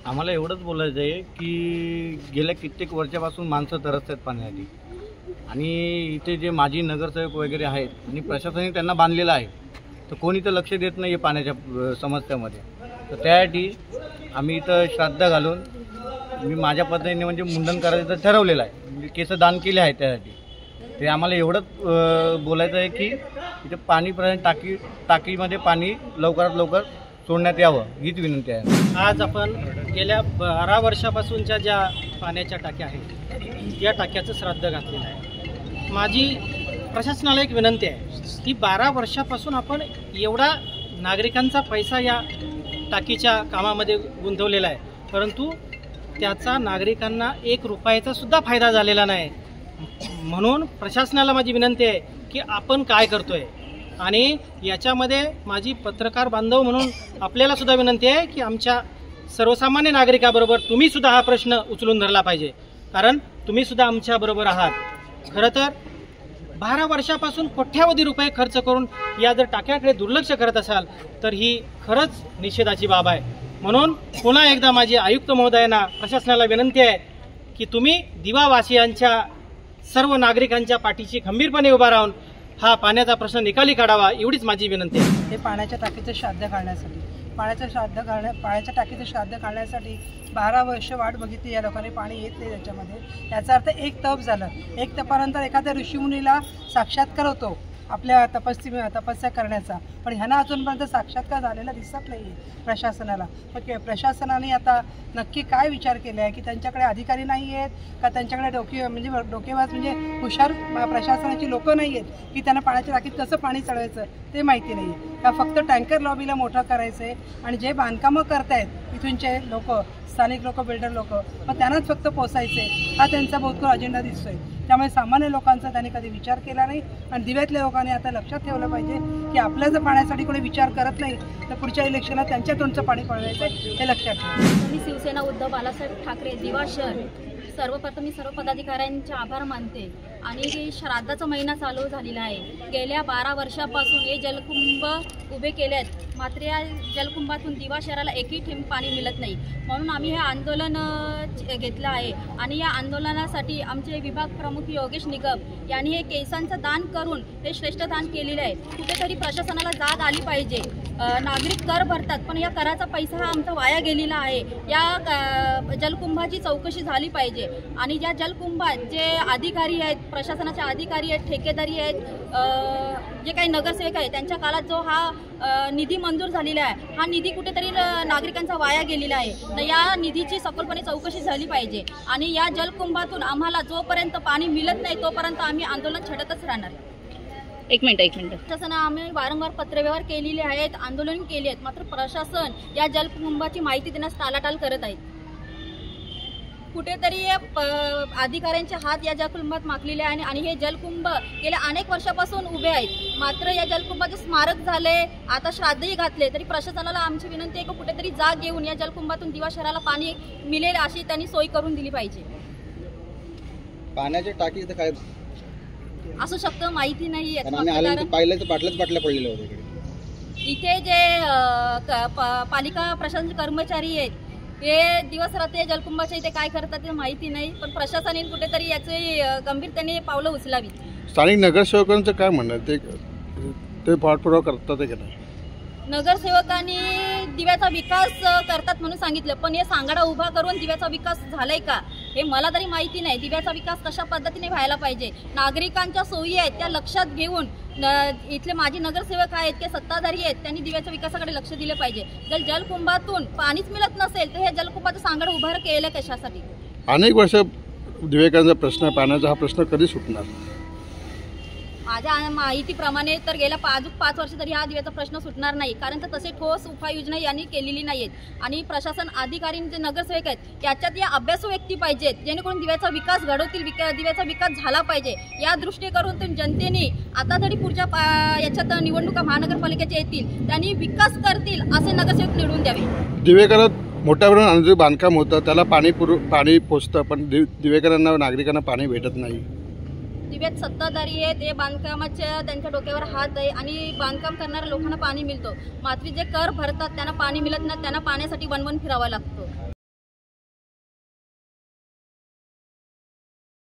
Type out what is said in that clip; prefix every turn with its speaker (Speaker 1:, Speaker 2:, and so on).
Speaker 1: आम्हाला एवढंच बोलायचं आहे की गेल्या कित्येक वर्षापासून माणसं तरसत आहेत पाण्यासाठी आणि इथे जे माजी नगरसेवक वगैरे आहेत आणि प्रशासनाने त्यांना बांधलेलं आहे, तर कोणी तर लक्ष देत नाही आहे पाण्याच्या समस्यामध्ये. तर त्यासाठी आम्ही इथं श्राद्ध घालून मी माझ्या पद्धतीने म्हणजे मुंडन करायचं ठरवलेलं आहे, म्हणजे केस दान केले आहे. त्यासाठी ते आम्हाला एवढंच बोलायचं आहे की इथे पाणी टाकीमध्ये पाणी लवकरात लवकर सोडण्यात यावं हीच विनंती आहे.
Speaker 2: आज आपण गेल्या 12 वर्षापासूनच्या ज्या पाण्याच्या टाक्या आहेत या टाक्याचं श्राद्ध घातलेलं आहे. माझी प्रशासनाला एक विनंती आहे की 12 वर्षापासून आपण एवढा नागरिकांचा पैसा या टाकीच्या कामामध्ये गुंतवलेला आहे, परंतु त्याचा नागरिकांना 1 रुपयाचा सुद्धा फायदा झालेला नाही. म्हणून प्रशासनाला माझी विनंती आहे की आपण काय करतोय, आणि याच्यामध्ये माझी पत्रकार बांधव म्हणून आपल्याला सुद्धा विनंती आहे की आमच्या सर्वसामान्य नागरिकाबरोबर तुम्ही सुद्धा हा प्रश्न उचलून धरला पाहिजे, कारण तुम्ही सुद्धा आमच्याबरोबर आहात. खरं तर 12 वर्षापासून कोट्यावधी रुपये खर्च करून या जर टाक्याकडे दुर्लक्ष करत असाल तर ही खरंच निषेधाची बाब आहे. म्हणून पुन्हा एकदा माझी आयुक्त महोदयांना प्रशासनाला विनंती आहे की तुम्ही दिवावासियांच्या सर्व नागरिकांच्या पाठीशी खंबीरपणे उभा राहून हा पाण्याचा प्रश्न निकाली काढावा, एवढीच माझी विनंती आहे.
Speaker 3: हे पाण्याच्या टाकीचं श्राद्ध काढण्यासाठी पाण्याच्या टाकीचं श्राद्ध काढण्यासाठी 12 वर्ष वाट बघितली या लोकांनी. पाणी येत नाही त्याच्यामध्ये. याचा अर्थ एक तप झालं. एक तपानंतर एखाद्या ऋषीमुनीला साक्षात्कार होतो आपल्या तपस्या करण्याचा, पण ह्यांना अजूनपर्यंत साक्षात्कार झालेला दिसत नाही आहे प्रशासनाला. मग प्रशासनाने आता नक्की काय विचार केला आहे की त्यांच्याकडे अधिकारी नाही आहेत का, त्यांच्याकडे डोकेबाज म्हणजे हुशार प्रशासनाची लोकं नाही आहेत की त्यांना पाण्याच्या टाकीत कसं पाणी चढवायचं ते माहिती नाही आहे का, फक्त टँकर लॉबीला मोठं करायचं आहे आणि जे बांधकामं करतायत इथूनचे लोक, स्थानिक लोक, बिल्डर लोक, मग त्यांनाच फक्त पोसायचे हा त्यांचा बहुतकळ अजेंडा दिसतोय. त्यामुळे सामान्य लोकांचा त्यांनी कधी विचार केला नाही आणि दिव्यातल्या लोकांनी आता लक्षात ठेवलं पाहिजे की आपल्या जर पाण्यासाठी कोणी विचार करत नाही तर पुढच्या इलेक्शनला त्यांच्या तोंडचं पाणी पडवायचं हे लक्षात ठेवा.
Speaker 4: मी शिवसेना उद्धव बाळासाहेब ठाकरे दिवा शहर सर्वप्रथम मी सर्व पदाधिकाऱ्यांचे आभार मानते. आणि श्राद्धाचा महिना चालू झालेला आहे. गेल्या 12 वर्षापासून हे जलकुंभ उभे केले आहेत, मात्र या जलकुंभातून दिवा शहराला एकही थेंब पाणी मिळत नाही. म्हणून आम्ही हे आंदोलन घेतलं आहे आणि या आंदोलनासाठी आमचे विभाग प्रमुख योगेश निगम यांनी हे केसांचं दान करून हे श्रेष्ठ दान केलेलं आहे. कुठेतरी प्रशासनाला जाग आली पाहिजे. नागरिक कर भरतात पण या कराचा पैसा हा आमचा वाया गेलेला आहे. या जलकुंभाची चौकशी झाली पाहिजे आणि ज्या जलकुंभात जे अधिकारी आहेत, प्रशासनाचे अधिकारी आहेत, ठेकेदारी आहेत, जे काही नगरसेवक आहेत, त्यांच्या काळात जो हा निधी मंजूर झालेला आहे, हा निधी कुठेतरी नागरिकांचा वाया गेलेला आहे. तर या निधीची सखोलपणे चौकशी झाली पाहिजे आणि या जलकुंभातून आम्हाला जोपर्यंत पाणी मिळत नाही तोपर्यंत आम्ही आंदोलन छेडतच राहणार.
Speaker 5: एक मिनिट
Speaker 4: प्रशासन आम्ही वारंवार पत्रव्यवहार केलेले आहेत, आंदोलन केले आहेत, मात्र प्रशासन या जलकुंभाची माहिती देण्यास टाळाटाळ करत आहेत. कुठेतरी अधिकाऱ्यांचे हात या जलकुंभात माखलेले आहे आणि हे जलकुंभ गेल्या अनेक वर्षापासून उभे आहेत. मात्र या जलकुंभाचे स्मारक झाले, आता श्राद्धही घातले, तरी प्रशासनाला आमची विनंती आहे की कुठेतरी जाग घेऊन या जलकुंभातून दिवा शहराला पाणी मिळेल अशी त्यांनी सोय करून दिली पाहिजे.
Speaker 6: पाण्याच्या टाकी काय
Speaker 4: असू शकतं, माहिती नाही. इथे जे पालिका प्रशासनाचे कर्मचारी आहेत हे दिवस रात्री जलकुंभाच्या इथे काय करतात ते माहिती नाही, पण प्रशासनाने कुठेतरी याचे गंभीरतेने पावलं उचलावी.
Speaker 6: स्थानिक नगरसेवकांचं काय म्हणणं ते पाठपुरावा करतात की नाही?
Speaker 4: नगरसेवकांनी दिव्याचा विकास करतात म्हणून सांगितलं, पण हे सांगाडा उभा करून दिव्याचा विकास झालाय का हे मला तरी माहिती नाही. दिव्याचा विकास कशा पद्धतीने व्हायला पाहिजे, नागरिकांच्या सोयी आहेत त्या लक्षात घेऊन इथले माजी नगरसेवक आहेत ते सत्ताधारी आहेत, त्यांनी दिव्याच्या विकासाकडे लक्ष दिले पाहिजे. जर जलकुंभातून पाणीच मिळत नसेल तर हे जलकुंभाचं सांगाडा उभा केलं कशासाठी?
Speaker 6: अनेक वर्ष दिवेकरांचा प्रश्न, पाण्याचा हा प्रश्न कधी सुटणार?
Speaker 4: माझ्या माहितीप्रमाणे तर गेल्या 5 वर्ष तरी हा दिव्याचा प्रश्न सुटणार नाही, कारण तर तसे ठोस उपाययोजना यांनी केलेली नाहीत. आणि प्रशासन अधिकारी जे नगरसेवक आहेत याच्यात या अभ्यासू व्यक्ती पाहिजेत जेणेकरून दिव्याचा विकास घडवतील, दिव्याचा विकास झाला पाहिजे. या दृष्टीकरून जनतेने आता तरी पुढच्या याच्यात निवडणुका महानगरपालिकेच्या येतील, त्यांनी विकास करतील असे नगरसेवक निवडून द्यावे.
Speaker 6: दिवेकरात मोठ्या प्रमाणात बांधकाम होतं त्याला पाणी पोचतं, पण दिवेकरांना नागरिकांना पाणी भेटत नाही.
Speaker 4: दिव्यात सत्ताधारी आहेत, ते बांधकामाच्या त्यांच्या डोक्यावर हात आहे आणि बांधकाम करणाऱ्या लोकांना पाणी मिळतो, मात्र जे कर भरतात त्यांना पाणी मिळत नाही, त्यांना पाण्यासाठी वनवन फिरावं लागतं.